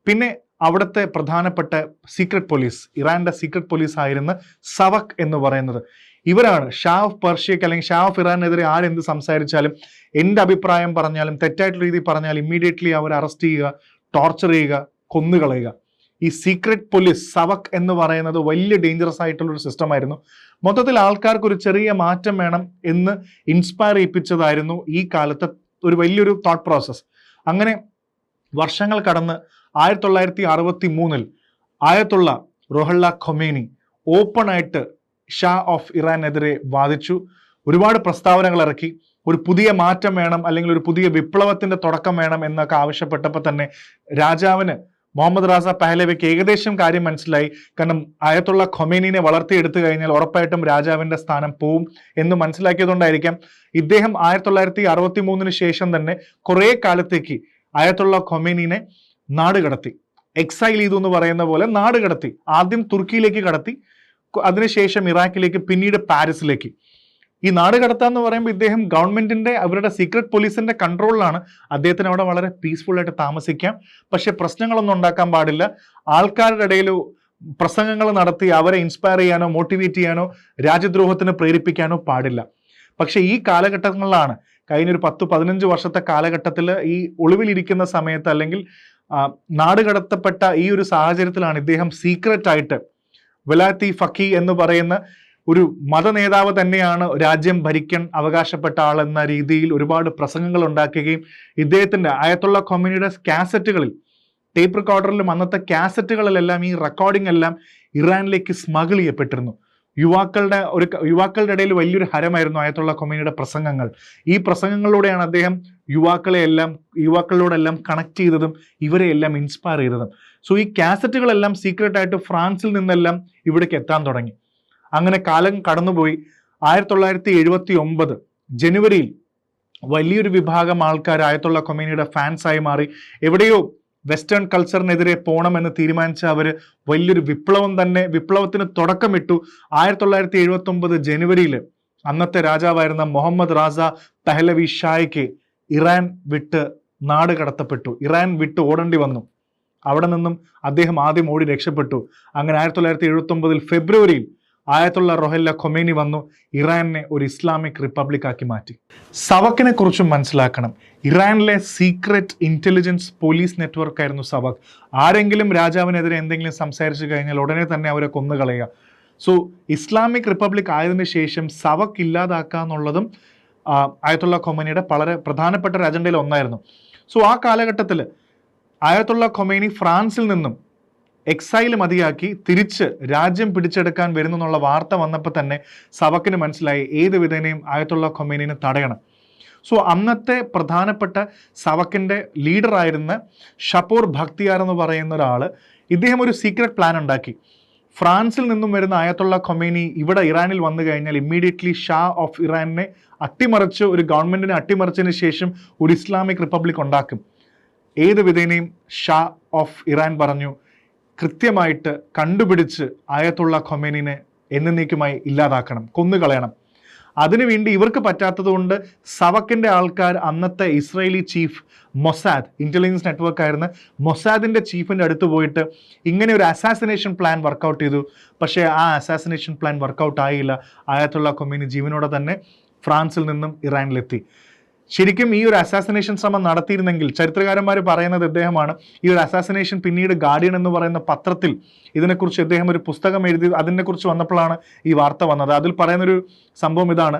പിന്നെ അവിടുത്തെ പ്രധാനപ്പെട്ട സീക്രട്ട് പോലീസ്, ഇറാൻ്റെ സീക്രട്ട് പോലീസ് ആയിരുന്ന സവക് എന്ന് പറയുന്നത്, ഇവരാണ് ഷാ ഓഫ് പെർഷ്യക്ക് അല്ലെങ്കിൽ ഷാ ഓഫ് ഇറാനെതിരെ ആരെന്ത് സംസാരിച്ചാലും, എൻ്റെ അഭിപ്രായം പറഞ്ഞാലും, തെറ്റായിട്ടുള്ള രീതിയിൽ പറഞ്ഞാൽ ഇമ്മീഡിയറ്റ്ലി അവർ അറസ്റ്റ് ചെയ്യുക, ടോർച്ചർ ചെയ്യുക, കൊന്നുകളയുക. ഈ സീക്രട്ട് പോലീസ് സവക് എന്ന് പറയുന്നത് വലിയ ഡേഞ്ചറസ് ആയിട്ടുള്ളൊരു സിസ്റ്റമായിരുന്നു. മൊത്തത്തിൽ ആൾക്കാർക്ക് ഒരു ചെറിയ മാറ്റം വേണം എന്ന് ഇൻസ്പയർ ചെയ്യിപ്പിച്ചതായിരുന്നു ഈ കാലത്തെ ഒരു വലിയൊരു തോട്ട് പ്രോസസ്സ്. അങ്ങനെ വർഷങ്ങൾ കടന്ന് 1963 ആയത്തുള്ള റോഹല്ല ഖൊമേനി ഓപ്പൺ ആയിട്ട് ഷാ ഓഫ് ഇറാനെതിരെ വാദിച്ചു. ഒരുപാട് പ്രസ്താവനകൾ ഇറക്കി. ഒരു പുതിയ മാറ്റം വേണം, അല്ലെങ്കിൽ ഒരു പുതിയ വിപ്ലവത്തിന്റെ തുടക്കം വേണം എന്നൊക്കെ ആവശ്യപ്പെട്ടപ്പോൾ തന്നെ രാജാവിന്, മുഹമ്മദ് റാസ പഹലവിക്ക് ഏകദേശം കാര്യം മനസ്സിലായി. കാരണം ആയത്തുള്ള ഖൊമേനിനെ വളർത്തിയെടുത്തു കഴിഞ്ഞാൽ ഉറപ്പായിട്ടും രാജാവിന്റെ സ്ഥാനം പോവും എന്ന് മനസ്സിലാക്കിയതുകൊണ്ടായിരിക്കാം ഇദ്ദേഹം 1963 ശേഷം തന്നെ കുറേ കാലത്തേക്ക് ആയത്തുള്ള ഖൊമേനിനെ നാട് കടത്തി, എക്സൈൽ ചെയ്തു എന്ന് പറയുന്ന പോലെ നാട് കടത്തി. ആദ്യം തുർക്കിയിലേക്ക് കടത്തി, അതിനുശേഷം ഇറാഖിലേക്ക്, പിന്നീട് പാരീസിലേക്ക്. ഈ നാട് കടത്താന്ന് പറയുമ്പോൾ ഇദ്ദേഹം ഗവൺമെന്റിന്റെ, അവരുടെ സീക്രട്ട് പോലീസിന്റെ കൺട്രോളിലാണ്. അദ്ദേഹത്തിന് അവിടെ വളരെ പീസ്ഫുൾ ആയിട്ട് താമസിക്കാം, പക്ഷെ പ്രശ്നങ്ങളൊന്നും ഉണ്ടാക്കാൻ പാടില്ല. ആൾക്കാരുടെ ഇടയിൽ പ്രസംഗങ്ങൾ നടത്തി അവരെ ഇൻസ്പയർ ചെയ്യാനോ മോട്ടിവേറ്റ് ചെയ്യാനോ രാജ്യദ്രോഹത്തിന് പ്രേരിപ്പിക്കാനോ പാടില്ല. പക്ഷെ ഈ കാലഘട്ടങ്ങളിലാണ്, കഴിഞ്ഞൊരു 10-15 വർഷത്തെ കാലഘട്ടത്തിൽ ഈ ഒളിവിലിരിക്കുന്ന സമയത്ത്, അല്ലെങ്കിൽ നാട് കടത്തപ്പെട്ട ഈ ഒരു സാഹചര്യത്തിലാണ് ഇദ്ദേഹം സീക്രട്ട് ആയിട്ട് വെലാത്തി ഫക്കി എന്ന് പറയുന്ന ഒരു മത നേതാവ് തന്നെയാണ് രാജ്യം ഭരിക്കാൻ അവകാശപ്പെട്ട ആളെന്ന രീതിയിൽ ഒരുപാട് പ്രസംഗങ്ങൾ ഉണ്ടാക്കുകയും ഇദ്ദേഹത്തിന്റെ ആയത്തുള്ള ഖൊമേനിയുടെ കാസറ്റുകളിൽ, ടേപ്പ് റെക്കോർഡറിലും അന്നത്തെ കാസറ്റുകളിലെല്ലാം ഈ റെക്കോർഡിംഗ് എല്ലാം ഇറാനിലേക്ക് സ്മഗിൾ ചെയ്യപ്പെട്ടിരുന്നു. യുവാക്കളുടെ ഇടയിൽ വലിയൊരു ഹരമായിരുന്നു ആയത്തുള്ള ഖൊമേനിയുടെ പ്രസംഗങ്ങൾ. ഈ പ്രസംഗങ്ങളിലൂടെയാണ് അദ്ദേഹം യുവാക്കളോടെല്ലാം കണക്ട് ചെയ്തതും ഇവരെ എല്ലാം ഇൻസ്പയർ ചെയ്തതും. സോ ഈ കാസറ്റുകളെല്ലാം സീക്രട്ടായിട്ട് ഫ്രാൻസിൽ നിന്നെല്ലാം ഇവിടേക്ക് എത്താൻ തുടങ്ങി. അങ്ങനെ കാലം കടന്നുപോയി. 1979 ജനുവരിയിൽ വലിയൊരു വിഭാഗം ആൾക്കാർ ആയത്തുള്ള ഖൊമേനിയുടെ ഫാൻസായി മാറി. എവിടെയോ വെസ്റ്റേൺ കൾച്ചറിനെതിരെ പോകണമെന്ന് തീരുമാനിച്ച അവർ വലിയൊരു വിപ്ലവത്തിന് തുടക്കമിട്ടു. 1979 ജനുവരിയിൽ അന്നത്തെ രാജാവായിരുന്ന മുഹമ്മദ് റാസ പഹലവി ഷായ്ക്ക് ഇറാൻ വിട്ട് നാട് കടത്തപ്പെട്ടു. ഇറാൻ വിട്ട് ഓടേണ്ടി വന്നു. അവിടെ നിന്നും അദ്ദേഹം ആദ്യം ഓടി രക്ഷപ്പെട്ടു. അങ്ങനെ 1979 ഫെബ്രുവരിയിൽ ആയത്തുള്ള റോഹല്ല ഖൊമേനി വന്നു, ഇറാനെ ഒരു ഇസ്ലാമിക് റിപ്പബ്ലിക് ആക്കി മാറ്റി. സവക്കിനെ കുറിച്ചും മനസ്സിലാക്കണം. ഇറാനിലെ സീക്രട്ട് ഇന്റലിജൻസ് പോലീസ് നെറ്റ്വർക്ക് ആയിരുന്നു സവക്. ആരെങ്കിലും രാജാവിനെതിരെ എന്തെങ്കിലും സംസാരിച്ചു കഴിഞ്ഞാൽ ഉടനെ തന്നെ അവരെ കൊന്നുകളയുക. സോ ഇസ്ലാമിക് റിപ്പബ്ലിക് ആയതിനു ശേഷം സവക് ഇല്ലാതാക്കുക എന്നുള്ളതും ആയത്തുള്ള ഖൊമേനിയുടെ വളരെ പ്രധാനപ്പെട്ട ഒരു അജണ്ടയിൽ ഒന്നായിരുന്നു. സോ ആ കാലഘട്ടത്തിൽ ആയത്തുള്ള ഖൊമേനി ഫ്രാൻസിൽ നിന്നും എക്സൈൽ മതിയാക്കി തിരിച്ച് രാജ്യം പിടിച്ചെടുക്കാൻ വരുന്നു എന്നുള്ള വാർത്ത വന്നപ്പോൾ തന്നെ സവക്കിന് മനസ്സിലായി ഏത് വിധേനയും ആയത്തുള്ള ഖൊമേനിനെ തടയണം. സോ അന്നത്തെ പ്രധാനപ്പെട്ട സവക്കിൻ്റെ ലീഡറായിരുന്ന ഷപ്പോർ ഭക്തിയാർ എന്ന് പറയുന്ന ഒരാൾ, ഇദ്ദേഹം ഒരു സീക്രട്ട് പ്ലാൻ ഉണ്ടാക്കി. ഫ്രാൻസിൽ നിന്നും വരുന്ന ആയത്തുള്ള ഖൊമേനി ഇവിടെ ഇറാനിൽ വന്നു കഴിഞ്ഞാൽ ഇമ്മീഡിയറ്റ്ലി ഷാ ഓഫ് ഇറാനെ അട്ടിമറിച്ച്, ഒരു ഗവൺമെൻറ്റിനെ അട്ടിമറിച്ചതിന് ശേഷം ഒരു ഇസ്ലാമിക് റിപ്പബ്ലിക് ഉണ്ടാക്കും. ഏത് വിധേനയും ഷാ ഓഫ് ഇറാൻ പറഞ്ഞു, കൃത്യമായിട്ട് കണ്ടുപിടിച്ച് ആയത്തുള്ള ഖൊമേനിനെ എന്നേക്കുമായി ഇല്ലാതാക്കണം, കൊന്നുകളയണം. അതിനുവേണ്ടി ഇവർക്ക് പറ്റാത്തതുകൊണ്ട് സവക്കിൻ്റെ ആൾക്കാർ അന്നത്തെ Israeli chief Mossad, intelligence network ആയിരുന്ന മൊസാദിൻ്റെ ചീഫിൻ്റെ അടുത്ത് പോയിട്ട് ഇങ്ങനെ ഒരു അസാസിനേഷൻ പ്ലാൻ വർക്കൗട്ട് ചെയ്തു. പക്ഷേ ആ അസാസിനേഷൻ പ്ലാൻ വർക്കൗട്ട് ആയില്ല. ആയത്തുള്ള ഖൊമേനി ജീവനോടെ തന്നെ ഫ്രാൻസിൽ നിന്നും ഇറാനിലെത്തി. ശരിക്കും ഈ ഒരു അസാസിനേഷൻ ശ്രമം നടത്തിയിരുന്നെങ്കിൽ, ചരിത്രകാരന്മാർ പറയുന്നത് ഇദ്ദേഹമാണ് ഈ ഒരു അസാസിനേഷൻ പിന്നീട് ഗാർഡിയൻ എന്ന് പറയുന്ന പത്രത്തിൽ ഇതിനെക്കുറിച്ച് ഇദ്ദേഹം ഒരു പുസ്തകം എഴുതി, അതിനെക്കുറിച്ച് വന്നപ്പോഴാണ് ഈ വാർത്ത വന്നത്. അതിൽ പറയുന്നൊരു സംഭവം ഇതാണ്: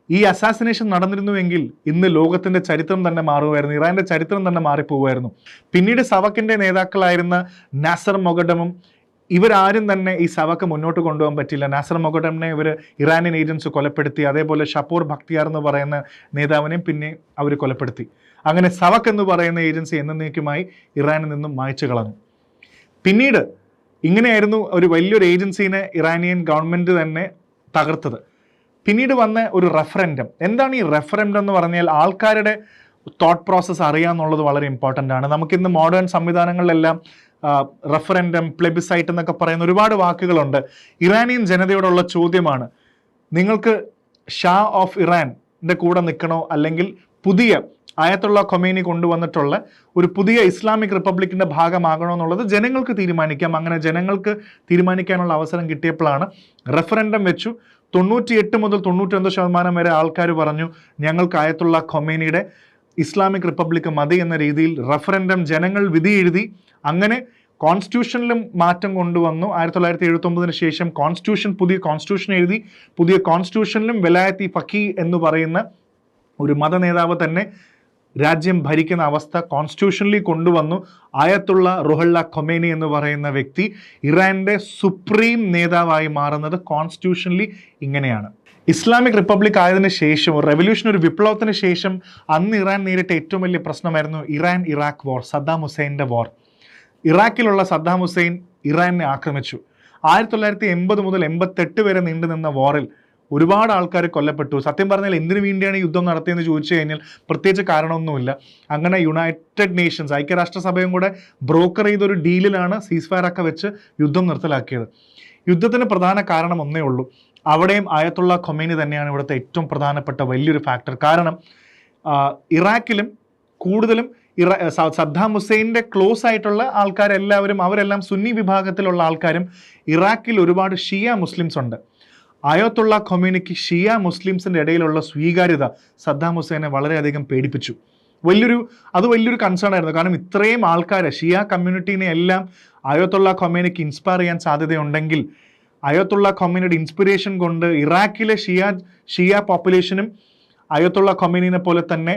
ഈ അസാസിനേഷൻ നടന്നിരുന്നുവെങ്കിൽ ഇന്ന് ലോകത്തിൻ്റെ ചരിത്രം തന്നെ മാറുമായിരുന്നു, ഇറാൻ്റെ ചരിത്രം തന്നെ മാറിപ്പോകുമായിരുന്നു. പിന്നീട് സവക്കിൻ്റെ നേതാക്കളായിരുന്ന നാസർ മൊഗഡമും ഇവരാരും തന്നെ ഈ സവക്ക് മുന്നോട്ട് കൊണ്ടുപോകാൻ പറ്റില്ല. നാസർ മൊഗഡമിനെ ഇവർ ഇറാനിയൻ ഏജൻസ് കൊലപ്പെടുത്തി. അതേപോലെ ഷപ്പോർ ഭക്തിയാർ എന്ന് പറയുന്ന നേതാവിനെയും പിന്നെ അവർ കൊലപ്പെടുത്തി. അങ്ങനെ സവക്ക് എന്ന് പറയുന്ന ഏജൻസി എന്നേക്കുമായി ഇറാനിൽ നിന്നും മായ്ച്ചു കളഞ്ഞു. പിന്നീട് ഇങ്ങനെയായിരുന്നു ഒരു വലിയൊരു ഏജൻസീനെ ഇറാനിയൻ ഗവൺമെൻറ് തന്നെ തകർത്തത്. പിന്നീട് വന്ന ഒരു റെഫറൻഡം. എന്താണ് ഈ റെഫറൻഡം എന്ന് പറഞ്ഞാൽ? ആൾക്കാരുടെ തോട്ട് പ്രോസസ്സ് അറിയാമെന്നുള്ളത് വളരെ ഇമ്പോർട്ടൻ്റ് ആണ്. നമുക്കിന്ന് മോഡേൺ സംവിധാനങ്ങളിലെല്ലാം റെഫറൻഡം, പ്ലെബിസൈറ്റ് എന്നൊക്കെ പറയുന്ന ഒരുപാട് വാക്കുകളുണ്ട്. ഇറാനിയൻ ജനതയോടുള്ള ചോദ്യമാണ്, നിങ്ങൾക്ക് ഷാ ഓഫ് ഇറാൻ്റെ കൂടെ നിൽക്കണോ, അല്ലെങ്കിൽ പുതിയ ആയത്തുള്ള ഖൊമേനി കൊണ്ടുവന്നിട്ടുള്ള ഒരു പുതിയ ഇസ്ലാമിക് റിപ്പബ്ലിക്കിൻ്റെ ഭാഗമാകണോ എന്നുള്ളത് ജനങ്ങൾക്ക് തീരുമാനിക്കാം. അങ്ങനെ ജനങ്ങൾക്ക് തീരുമാനിക്കാനുള്ള അവസരം കിട്ടിയപ്പോഴാണ് റെഫറൻഡം വെച്ചു. 98 മുതൽ 99% വരെ ആൾക്കാർ പറഞ്ഞു ഞങ്ങൾക്ക് ആയത്തുള്ള ഖൊമേനിയുടെ ഇസ്ലാമിക് റിപ്പബ്ലിക് മതി എന്ന രീതിയിൽ റെഫറൻഡം ജനങ്ങൾ വിധി എഴുതി. അങ്ങനെ കോൺസ്റ്റിറ്റ്യൂഷനിലും മാറ്റം കൊണ്ടുവന്നു. 1979 ശേഷം പുതിയ കോൺസ്റ്റിറ്റ്യൂഷൻ എഴുതി. പുതിയ കോൺസ്റ്റിറ്റ്യൂഷനിലും വെലായത്തി ഫക്കി എന്ന് പറയുന്ന ഒരു മത നേതാവ് തന്നെ രാജ്യം ഭരിക്കുന്ന അവസ്ഥ കോൺസ്റ്റിറ്റ്യൂഷനിൽ കൊണ്ടുവന്നു. ആയത്തുള്ള റുഹുള്ള ഖൊമേനി എന്ന് പറയുന്ന വ്യക്തി ഇറാൻ്റെ സുപ്രീം നേതാവായി മാറുന്നത് കോൺസ്റ്റിറ്റ്യൂഷനിൽ ഇങ്ങനെയാണ്. ഇസ്ലാമിക് റിപ്പബ്ലിക് ആയതിനു ശേഷം, റെവല്യൂഷൻ, ഒരു വിപ്ലവത്തിന് ശേഷം അന്ന് ഇറാൻ നേരിട്ട ഏറ്റവും വലിയ പ്രശ്നമായിരുന്നു ഇറാൻ ഇറാഖ് വാർ, സദ്ദാം ഹുസൈൻ്റെ വാർ. ഇറാഖിലുള്ള സദ്ദാം ഹുസൈൻ ഇറാനെ ആക്രമിച്ചു. 1980 മുതൽ 88 വരെ നീണ്ടു നിന്ന വാറിൽ ഒരുപാട് ആൾക്കാർ കൊല്ലപ്പെട്ടു. സത്യം പറഞ്ഞാൽ എന്തിനു വേണ്ടിയാണ് യുദ്ധം നടത്തിയെന്ന് ചോദിച്ചു കഴിഞ്ഞാൽ പ്രത്യേകിച്ച് കാരണമൊന്നുമില്ല. അങ്ങനെ യുണൈറ്റഡ് നേഷൻസ്, ഐക്യരാഷ്ട്രസഭയും കൂടെ ബ്രോക്കർ ചെയ്തൊരു ഡീലിലാണ് സീസ്ഫയറൊക്കെ വെച്ച് യുദ്ധം നിർത്തലാക്കിയത്. യുദ്ധത്തിന് പ്രധാന കാരണം ഒന്നേ ഉള്ളൂ, അവിടെയും ആയത്തുള്ള ഖൊമേനി തന്നെയാണ് ഇവിടുത്തെ ഏറ്റവും പ്രധാനപ്പെട്ട വലിയൊരു ഫാക്ടർ. കാരണം ഇറാഖിലും കൂടുതലും സദ്ദാം ഹുസൈൻ്റെ ക്ലോസ് ആയിട്ടുള്ള അവരെല്ലാം സുന്നി വിഭാഗത്തിലുള്ള ആൾക്കാരും, ഇറാഖിൽ ഒരുപാട് ഷിയ മുസ്ലിംസ് ഉണ്ട്. ആയത്തുള്ള ഖൊമേനിക്ക് ഷിയ മുസ്ലിംസിൻ്റെ ഇടയിലുള്ള സ്വീകാര്യത സദ്ദാം ഹുസൈനെ വളരെയധികം പേടിപ്പിച്ചു. വലിയൊരു കൺസേൺ ആയിരുന്നു. കാരണം ഇത്രയും ആൾക്കാരെ, ഷിയ കമ്മ്യൂണിറ്റീനെ എല്ലാം ആയത്തുള്ള ഖൊമേനിക്ക് ഇൻസ്പയർ ചെയ്യാൻ സാധ്യതയുണ്ടെങ്കിൽ ആയത്തുള്ള ഖൊമേനിയുടെ ഇൻസ്പിറേഷൻ കൊണ്ട് ഇറാഖിലെ ഷിയ പോപ്പുലേഷനും ആയത്തുള്ള ഖൊമേനിനെ പോലെ തന്നെ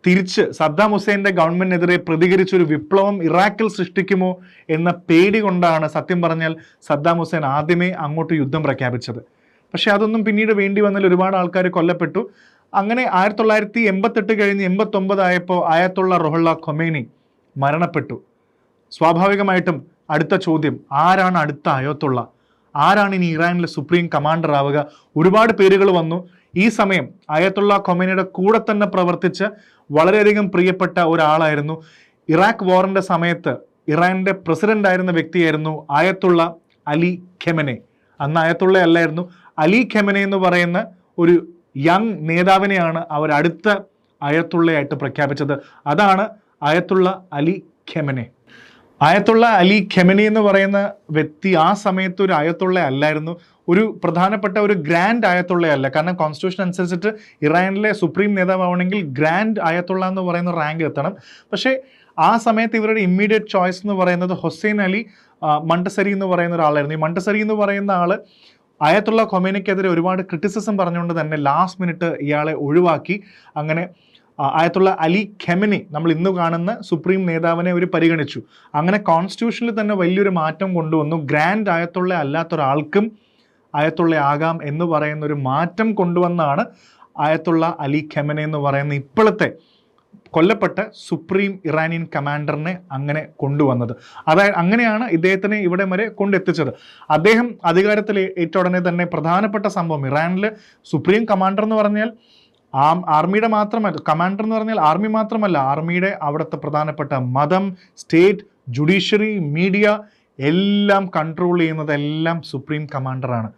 തിരിച്ച് സദ്ദാം ഹുസൈൻ്റെ ഗവൺമെൻറ്റിനെതിരെ പ്രതികരിച്ചൊരു വിപ്ലവം ഇറാഖിൽ സൃഷ്ടിക്കുമോ എന്ന പേടി കൊണ്ടാണ് സത്യം പറഞ്ഞാൽ സദ്ദാം ഹുസൈൻ ആദ്യമേ അങ്ങോട്ട് യുദ്ധം പ്രഖ്യാപിച്ചത്. പക്ഷേ അതൊന്നും പിന്നീട് വേണ്ടി വന്നാൽ ഒരുപാട് ആൾക്കാർ കൊല്ലപ്പെട്ടു. അങ്ങനെ 1988 കഴിഞ്ഞ് 89 ആയപ്പോൾ ആയത്തുള്ള റുഹുള്ള ഖൊമേനി മരണപ്പെട്ടു. സ്വാഭാവികമായിട്ടും അടുത്ത ചോദ്യം, ആരാണ് അടുത്ത ആയത്തുള്ള? ആരാണ് ഇനി ഇറാനിലെ സുപ്രീം കമാൻഡർ ആവുക? ഒരുപാട് പേരുകൾ വന്നു. ഈ സമയം ആയത്തുള്ള ഖൊമേനിയുടെ കൂടെ തന്നെ പ്രവർത്തിച്ച വളരെയധികം പ്രിയപ്പെട്ട ഒരാളായിരുന്നു, ഇറാഖ് വാറിൻ്റെ സമയത്ത് ഇറാൻ്റെ പ്രസിഡന്റ് ആയിരുന്ന വ്യക്തിയായിരുന്നു ആയത്തുള്ള അലി ഖെമനെ. അന്ന് ആയത്തുള്ള അല്ലായിരുന്നു, അലി ഖെമനെ എന്ന് പറയുന്ന ഒരു യങ് നേതാവിനെയാണ് അവർ അടുത്ത ആയത്തുള്ളയായിട്ട് പ്രഖ്യാപിച്ചത്. അതാണ് ആയത്തുള്ള അലി ഖെമനെ. ആയത്തുള്ള അലി ഖെമനി എന്ന് പറയുന്ന വ്യക്തി ആ സമയത്ത് ഒരു ആയത്തുള്ള അല്ലായിരുന്നു, ഒരു പ്രധാനപ്പെട്ട ഒരു ഗ്രാൻഡ് ആയത്തുള്ളയല്ല. കാരണം കോൺസ്റ്റിറ്റ്യൂഷൻ അനുസരിച്ചിട്ട് ഇറാനിലെ സുപ്രീം നേതാവാണെങ്കിൽ ഗ്രാൻഡ് ആയത്തുള്ള എന്ന് പറയുന്ന റാങ്ക് എത്തണം. പക്ഷേ ആ സമയത്ത് ഇവരുടെ ഇമ്മീഡിയറ്റ് ചോയ്സ് എന്ന് പറയുന്നത് ഹുസൈൻ അലി മണ്ടസരി എന്ന് പറയുന്ന ഒരാളായിരുന്നു. ഈ മണ്ടസരി എന്ന് പറയുന്ന ആൾ ആയത്തുള്ള ഖൊമേനിക്കെതിരെ ഒരുപാട് ക്രിറ്റിസിസം പറഞ്ഞുകൊണ്ട് തന്നെ ലാസ്റ്റ് മിനിറ്റ് ഇയാളെ ഒഴിവാക്കി. അങ്ങനെ ആയത്തുള്ള അലി ഖെമനി, നമ്മൾ ഇന്ന് കാണുന്ന സുപ്രീം നേതാവിനെ അവർ പരിഗണിച്ചു. അങ്ങനെ കോൺസ്റ്റിറ്റ്യൂഷനിൽ തന്നെ വലിയൊരു മാറ്റം കൊണ്ടുവന്നു. ഗ്രാൻഡ് ആയത്തുള്ള അല്ലാത്തൊരാൾക്കും ആയത്തുള്ള ആകാം എന്ന് പറയുന്ന ഒരു മാറ്റം കൊണ്ടുവന്നാണ് ആയത്തുള്ള അലി ഖെമനെ എന്ന് പറയുന്ന ഇപ്പോഴത്തെ കൊല്ലപ്പെട്ട സുപ്രീം ഇറാനിയൻ കമാൻഡറിനെ അങ്ങനെ കൊണ്ടുവന്നത്. അതായത് അങ്ങനെയാണ് ഇദ്ദേഹത്തിനെ ഇവിടെ വരെ കൊണ്ടെത്തിച്ചത്. അദ്ദേഹം അധികാരത്തിൽ ഏറ്റ ഉടനെ തന്നെ പ്രധാനപ്പെട്ട സംഭവം, ഇറാനിൽ സുപ്രീം കമാൻഡർ എന്ന് പറഞ്ഞാൽ ആർമിയുടെ മാത്രമല്ല, കമാൻഡർ എന്ന് പറഞ്ഞാൽ ആർമി മാത്രമല്ല, ആർമിയുടെ അവിടുത്തെ പ്രധാനപ്പെട്ട മതം, സ്റ്റേറ്റ്, ജുഡീഷ്യറി, മീഡിയ എല്ലാം കൺട്രോൾ ചെയ്യുന്നത് എല്ലാം സുപ്രീം കമാൻഡറാണ്.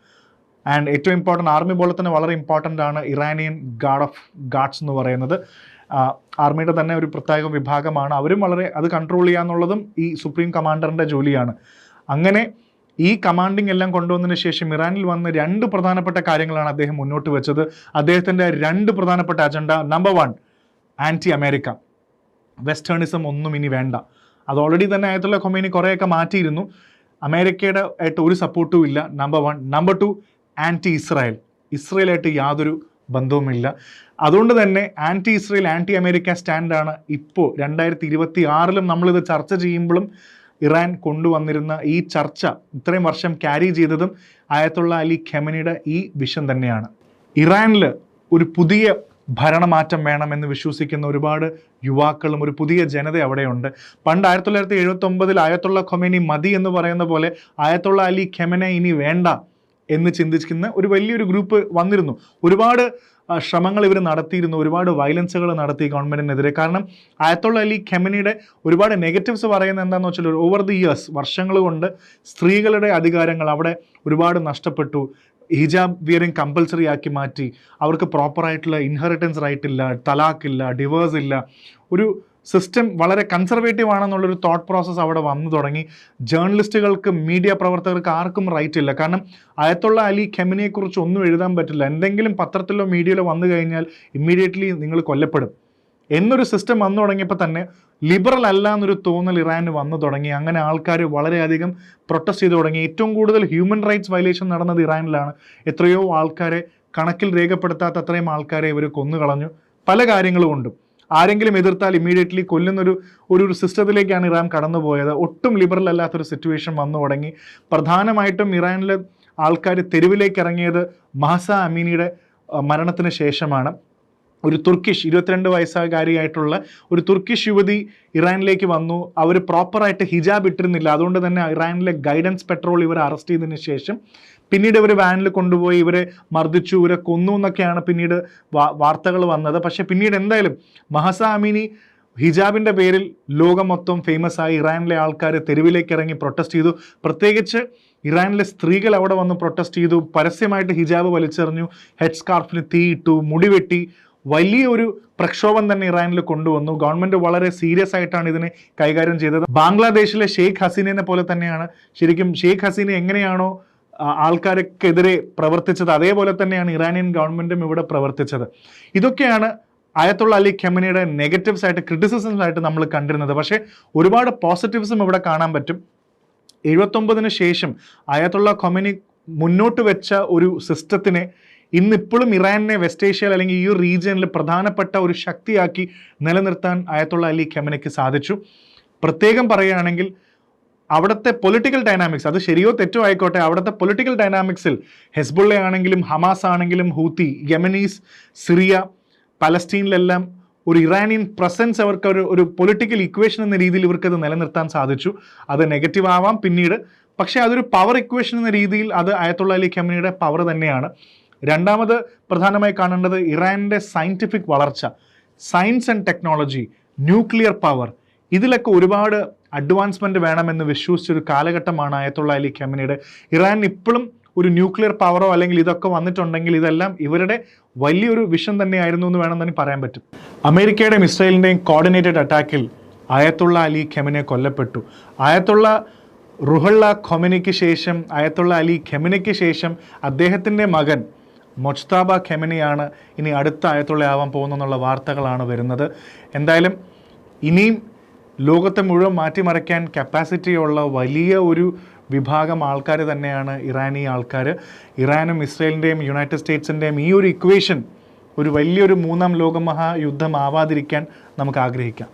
ആൻഡ് ഏറ്റവും ഇമ്പോർട്ടൻ്റ്, ആർമി പോലെ തന്നെ വളരെ ഇമ്പോർട്ടൻ്റ് ആണ് ഇറാനിയൻ ഗാർഡ്സ് എന്ന് പറയുന്നത്. ആർമിയുടെ തന്നെ ഒരു പ്രത്യേക വിഭാഗമാണ്. അവരും വളരെ അത് കൺട്രോൾ ചെയ്യുക എന്നുള്ളതും ഈ സുപ്രീം കമാൻഡറിൻ്റെ ജോലിയാണ്. അങ്ങനെ ഈ കമാൻഡിങ് എല്ലാം കൊണ്ടുവന്നതിന് ശേഷം ഇറാനിൽ വന്ന് 2 പ്രധാനപ്പെട്ട കാര്യങ്ങളാണ് അദ്ദേഹം മുന്നോട്ട് വെച്ചത്. അദ്ദേഹത്തിൻ്റെ 2 പ്രധാനപ്പെട്ട അജണ്ട, നമ്പർ 1 ആൻറ്റി അമേരിക്ക, വെസ്റ്റേണിസം ഒന്നും ഇനി വേണ്ട. അത് ഓൾറെഡി തന്നെ ആയത്തുള്ള ഖൊമൈനി കുറേയൊക്കെ മാറ്റിയിരുന്നു. അമേരിക്കയുടെ ആയിട്ട് ഒരു സപ്പോർട്ടും ഇല്ല, നമ്പർ 1. നമ്പർ 2 ആൻറ്റി ഇസ്രായേലായിട്ട് യാതൊരു ബന്ധവുമില്ല. അതുകൊണ്ട് തന്നെ ആൻറ്റി ഇസ്രായേൽ, ആൻറ്റി അമേരിക്ക സ്റ്റാൻഡാണ് ഇപ്പോൾ 2026 നമ്മളിത് ചർച്ച ചെയ്യുമ്പോഴും ഇറാൻ കൊണ്ടുവന്നിരുന്ന ഈ ചർച്ച ഇത്രയും വർഷം ക്യാരി ചെയ്തതും ആയത്തുള്ള അലി ഖെമനിയുടെ ഈ വിഷൻ തന്നെയാണ്. ഇറാനിൽ ഒരു പുതിയ ഭരണമാറ്റം വേണമെന്ന് വിശ്വസിക്കുന്ന ഒരുപാട് യുവാക്കളും ഒരു പുതിയ ജനത അവിടെയുണ്ട്. പണ്ട് 1979 ആയത്തുള്ള ഖൊമൈനി മതി എന്ന് പറയുന്ന പോലെ ആയത്തുള്ള അലി ഖെമനെ ഇനി വേണ്ട എന്ന് ചിന്തിക്കുന്ന ഒരു വലിയൊരു ഗ്രൂപ്പ് വന്നിരുന്നു. ഒരുപാട് ശ്രമങ്ങൾ ഇവർ നടത്തിയിരുന്നു, ഒരുപാട് വയലൻസുകൾ നടത്തി ഗവൺമെൻറ്റിനെതിരെ. കാരണം ആയത്തുള്ള അലി ഖെമനിയുടെ ഒരുപാട് നെഗറ്റീവ്സ് പറയുന്നത് എന്താണെന്ന് വെച്ചാൽ, ഓവർ ദി ഇയേഴ്സ്, വർഷങ്ങൾ കൊണ്ട് സ്ത്രീകളുടെ അധികാരങ്ങൾ അവിടെ ഒരുപാട് നഷ്ടപ്പെട്ടു. ഹിജാബ് വിയറിങ് കമ്പൽസറി ആക്കി മാറ്റി. അവർക്ക് പ്രോപ്പറായിട്ടുള്ള ഇൻഹെറിറ്റൻസ് റൈറ്റ് ഇല്ല, തലാഖില്ല, ഡിവേഴ്സ് ഇല്ല. ഒരു സിസ്റ്റം വളരെ കൺസർവേറ്റീവ് ആണെന്നുള്ളൊരു തോട്ട് പ്രോസസ്സ് അവിടെ വന്നു തുടങ്ങി. ജേർണലിസ്റ്റുകൾക്കും മീഡിയ പ്രവർത്തകർക്ക് ആർക്കും റൈറ്റ് ഇല്ല. കാരണം ആയത്തുള്ള അലി ഖെമനിയെക്കുറിച്ച് ഒന്നും എഴുതാൻ പറ്റില്ല. എന്തെങ്കിലും പത്രത്തിലോ മീഡിയയിലോ വന്നു കഴിഞ്ഞാൽ ഇമ്മീഡിയറ്റ്ലി നിങ്ങൾ കൊല്ലപ്പെടും എന്നൊരു സിസ്റ്റം വന്നു തുടങ്ങിയപ്പോൾ തന്നെ ലിബറൽ അല്ല എന്നൊരു തോന്നൽ ഇറാന് വന്നു തുടങ്ങി. അങ്ങനെ ആൾക്കാർ വളരെയധികം പ്രൊട്ടസ്റ്റ് ചെയ്തു തുടങ്ങി. ഏറ്റവും കൂടുതൽ ഹ്യൂമൻ റൈറ്റ്സ് വയലേഷൻ നടന്നത് ഇറാനിലാണ്. എത്രയോ ആൾക്കാരെ, കണക്കിൽ രേഖപ്പെടുത്താത്ത അത്രയും ആൾക്കാരെ ഇവർ കൊന്നുകളഞ്ഞു, പല കാര്യങ്ങളും കൊണ്ടും. ആരെങ്കിലും എതിർത്താൽ ഇമ്മീഡിയറ്റ്ലി കൊല്ലുന്നൊരു സിസ്റ്റത്തിലേക്കാണ് ഇറാൻ കടന്നുപോയത്. ഒട്ടും ലിബറൽ അല്ലാത്തൊരു സിറ്റുവേഷൻ വന്നു തുടങ്ങി. പ്രധാനമായിട്ടും ഇറാനിലെ ആൾക്കാർ തെരുവിലേക്ക് ഇറങ്ങിയത് മഹ്സ അമീനിയുടെ മരണത്തിന് ശേഷമാണ്. ഒരു തുർക്കിഷ് 22 വയസ്സുകാരിയായിട്ടുള്ള ഒരു തുർക്കിഷ് യുവതി ഇറാനിലേക്ക് വന്നു. അവർ പ്രോപ്പറായിട്ട് ഹിജാബ് ഇട്ടിരുന്നില്ല. അതുകൊണ്ട് തന്നെ ഇറാനിലെ ഗൈഡൻസ് പെട്രോൾ ഇവരെ അറസ്റ്റ് ചെയ്തതിന് ശേഷം പിന്നീട് ഇവർ വാനിൽ കൊണ്ടുപോയി ഇവരെ മർദ്ദിച്ചു, ഇവരെ കൊന്നു എന്നൊക്കെയാണ് പിന്നീട് വാർത്തകൾ വന്നത്. പക്ഷേ പിന്നീട് എന്തായാലും മഹ്സ അമീനി ഹിജാബിൻ്റെ പേരിൽ ലോകം മൊത്തം ഫേമസ് ആയി. ഇറാനിലെ ആൾക്കാർ തെരുവിലേക്ക് ഇറങ്ങി പ്രൊട്ടസ്റ്റ് ചെയ്തു. പ്രത്യേകിച്ച് ഇറാനിലെ സ്ത്രീകൾ അവിടെ വന്ന് പ്രൊട്ടസ്റ്റ് ചെയ്തു. പരസ്യമായിട്ട് ഹിജാബ് വലിച്ചെറിഞ്ഞു, ഹെഡ് സ്കാർഫിന് തീയിട്ടു, മുടിവെട്ടി. വലിയൊരു പ്രക്ഷോഭം തന്നെ ഇറാനിൽ കൊണ്ടുവന്നു. ഗവൺമെൻറ് വളരെ സീരിയസ് ആയിട്ടാണ് ഇതിനെ കൈകാര്യം ചെയ്തത്. ബാംഗ്ലാദേശിലെ ഷെയ്ഖ് ഹസീനയെ പോലെ തന്നെയാണ്. ശരിക്കും ഷെയ്ഖ് ഹസീന എങ്ങനെയാണോ ആൾക്കാർക്കെതിരെ പ്രവർത്തിച്ചത്, അതേപോലെ തന്നെയാണ് ഇറാനിയൻ ഗവൺമെൻറ്റും ഇവിടെ പ്രവർത്തിച്ചത്. ഇതൊക്കെയാണ് ആയത്തുള്ള അലി ഖെമനിയുടെ നെഗറ്റീവ്സ് ആയിട്ട്, ക്രിറ്റിസിസംസ് ആയിട്ട് നമ്മൾ കണ്ടിരുന്നത്. പക്ഷേ ഒരുപാട് പോസിറ്റീവ്സും ഇവിടെ കാണാൻ പറ്റും. 79 ശേഷം ആയത്തുള്ള ഖൊമൈനി മുന്നോട്ട് വെച്ച ഒരു സിസ്റ്റത്തിനെ ഇന്നിപ്പോഴും ഇറാനെ വെസ്റ്റ് ഏഷ്യയിൽ അല്ലെങ്കിൽ ഈ ഒരു റീജിയനിൽ പ്രധാനപ്പെട്ട ഒരു ശക്തിയാക്കി നിലനിർത്താൻ ആയത്തുള്ള അലി ഖെമനിക്ക് സാധിച്ചു. പ്രത്യേകം പറയുകയാണെങ്കിൽ അവിടുത്തെ പൊളിറ്റിക്കൽ ഡൈനാമിക്സ്, അത് ശരിയോ തെറ്റോ ആയിക്കോട്ടെ, അവിടുത്തെ പൊളിറ്റിക്കൽ ഡൈനാമിക്സിൽ ഹെസ്ബുള്ള ആണെങ്കിലും ഹമാസ് ആണെങ്കിലും ഹൂത്തി, യമനീസ്, സിറിയ, പലസ്തീനിലെല്ലാം ഒരു ഇറാനിയൻ പ്രസൻസ് അവർക്ക് ഒരു പൊളിറ്റിക്കൽ ഇക്വേഷൻ എന്ന രീതിയിൽ ഇവർക്കത് നിലനിർത്താൻ സാധിച്ചു. അത് നെഗറ്റീവ് ആവാം പിന്നീട്, പക്ഷേ അതൊരു പവർ ഇക്വേഷൻ എന്ന രീതിയിൽ അത് ആയത്തുള്ള അലി ഖെമനിയുടെ പവർ തന്നെയാണ്. രണ്ടാമത് പ്രധാനമായി കാണേണ്ടത് ഇറാനിൻ്റെ സയൻറ്റിഫിക് വളർച്ച, science and technology, nuclear power, ഇതിലൊക്കെ ഒരുപാട് അഡ്വാൻസ്മെൻറ്റ് വേണമെന്ന് വിശ്വസിച്ചൊരു കാലഘട്ടമാണ് ആയത്തുള്ള അലി ഖെമനിയുടെ. ഇറാൻ ഇപ്പോഴും ഒരു ന്യൂക്ലിയർ പവറോ അല്ലെങ്കിൽ ഇതൊക്കെ വന്നിട്ടുണ്ടെങ്കിൽ ഇതെല്ലാം ഇവരുടെ വലിയൊരു വിഷൻ തന്നെയായിരുന്നു എന്ന് വേണം തന്നെ പറയാൻ പറ്റും. അമേരിക്കയുടെയും ഇസ്രായേലിൻ്റെയും കോർഡിനേറ്റഡ് അറ്റാക്കിൽ ആയത്തുള്ള അലി ഖെമനെ കൊല്ലപ്പെട്ടു. ആയത്തുള്ള റുഹുള്ള ഖൊമൈനിക്ക് ശേഷം, ആയത്തുള്ള അലി ഖെമനിക്ക് ശേഷം അദ്ദേഹത്തിൻ്റെ മകൻ മൊജ്തബ ഖെമനിയാണ് ഇനി അടുത്ത ആയത്തുള്ള ആവാൻ പോകുന്നെന്നുള്ള വാർത്തകളാണ് വരുന്നത്. എന്തായാലും ഇനിയും ലോകത്തെ മുഴുവൻ മാറ്റിമറിക്കാൻ കപ്പാസിറ്റിയുള്ള വലിയ ഒരു വിഭാഗം ആൾക്കാർ തന്നെയാണ് ഇറാനി ആൾക്കാർ. ഇറാനും ഇസ്രായേലിൻ്റെയും യുണൈറ്റഡ് സ്റ്റേറ്റ്സിൻ്റെയും ഈ ഒരു ഇക്വേഷൻ ഒരു വലിയൊരു 3ാം ലോകമഹായുദ്ധം ആവാതിരിക്കാൻ നമുക്ക് ആഗ്രഹിക്കാം.